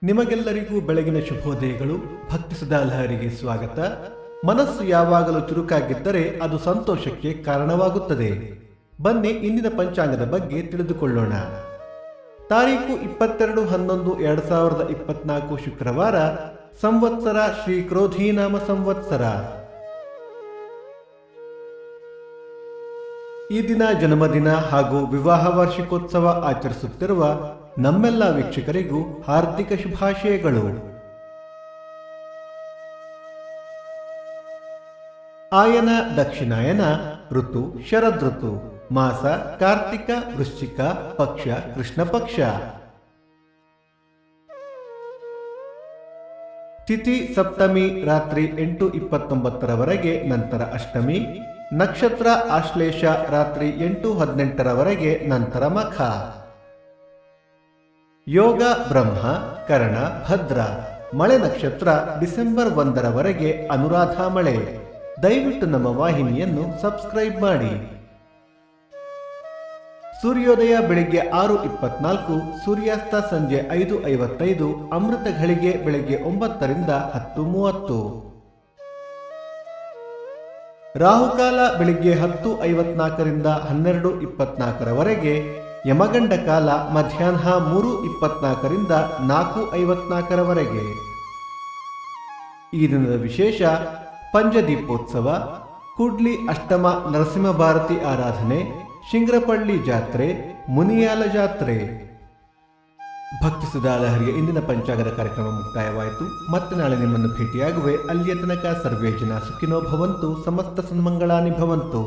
ನಿಮಗೆಲ್ಲರಿಗೂ ಬೆಳಗಿನ ಶುಭೋದಯಗಳು. ಭಕ್ತಿ ಸುಧಾ ಲಹರಿಗೆ ಸ್ವಾಗತ. ಮನಸ್ಸು ಯಾವಾಗಲೂ ಚುರುಕಾಗಿದ್ದರೆ ಅದು ಸಂತೋಷಕ್ಕೆ ಕಾರಣವಾಗುತ್ತದೆ. ಬನ್ನಿ ಇಂದಿನ ಪಂಚಾಂಗದ ಬಗ್ಗೆ ತಿಳಿದುಕೊಳ್ಳೋಣ. ತಾರೀಕು 22/11/2024 ಶುಕ್ರವಾರ, ಸಂವತ್ಸರ ಶ್ರೀ ಕ್ರೋಧೀನಾಮ ಸಂವತ್ಸರ. ಈ ದಿನ ಜನ್ಮದಿನ ಹಾಗೂ ವಿವಾಹ ವಾರ್ಷಿಕೋತ್ಸವ ಆಚರಿಸುತ್ತಿರುವ ನಮ್ಮೆಲ್ಲ ವೀಕ್ಷಕರಿಗೂ ಹಾರ್ದಿಕ ಶುಭಾಶಯಗಳು. ಆಯನ ದಕ್ಷಿಣಾಯನ, ಋತು ಶರದೃತು, ಮಾಸ ಕಾರ್ತಿಕ, ವೃಶ್ಚಿಕ, ಪಕ್ಷ ಕೃಷ್ಣ ಪಕ್ಷ. ತಿಥಿ ಸಪ್ತಮಿ ರಾತ್ರಿ 8:29 ನಂತರ ಅಷ್ಟಮಿ. ನಕ್ಷತ್ರ ಆಶ್ಲೇಷ ರಾತ್ರಿ 8:18 ನಂತರ ಮಖ. ಯೋಗ ಬ್ರಹ್ಮ, ಕರ್ಣ, ಭದ್ರ. ಮಳೆ ನಕ್ಷತ್ರ ಡಿಸೆಂಬರ್ 1 ಅನುರಾಧ ಮಳೆ. ದಯವಿಟ್ಟು ನಮ್ಮ ವಾಹಿನಿಯನ್ನು ಸಬ್ಸ್ಕ್ರೈಬ್ ಮಾಡಿ. ಸೂರ್ಯೋದಯ ಬೆಳಿಗ್ಗೆ 6:24, ಸೂರ್ಯಾಸ್ತ ಸಂಜೆ 5:55, ಅಮೃತ ಘಳಿಗೆ ಬೆಳಿಗ್ಗೆ 9 ರಿಂದ 10:30. ರಾಹುಕಾಲ ಬೆಳಿಗ್ಗೆ 10:54 ರಿಂದ 12:24, ಯಮಗಂಡ ಕಾಲ ಮಧ್ಯಾಹ್ನ 3:24 ರಿಂದ 4:54. ಈ ದಿನದ ವಿಶೇಷ: ಪಂಚದೀಪೋತ್ಸವ, ಕೂಡ್ಲಿ ಅಷ್ಟಮ ನರಸಿಂಹ ಭಾರತಿ ಆರಾಧನೆ, ಶಿಂಗ್ರಪಳ್ಳಿ ಜಾತ್ರೆ, ಮುನಿಯಾಲ ಜಾತ್ರೆ. ಭಕ್ತಿ ಸುಧಾ ಲಹರಿಯ ಇಂದಿನ ಪಂಚಾಂಗದ ಕಾರ್ಯಕ್ರಮ ಮುಕ್ತಾಯವಾಯಿತು. ಮತ್ತೆ ನಾಳೆ ನಿಮ್ಮನ್ನು ಭೇಟಿಯಾಗುವೆ. ಅಲ್ಲಿಯ ತನಕ ಸರ್ವೇ ಜನ ಸುಖಿನೋ ಭವಂತು, ಸಮಸ್ತ ಸನ್ಮಂಗಳಾನಿ ಭವಂತು.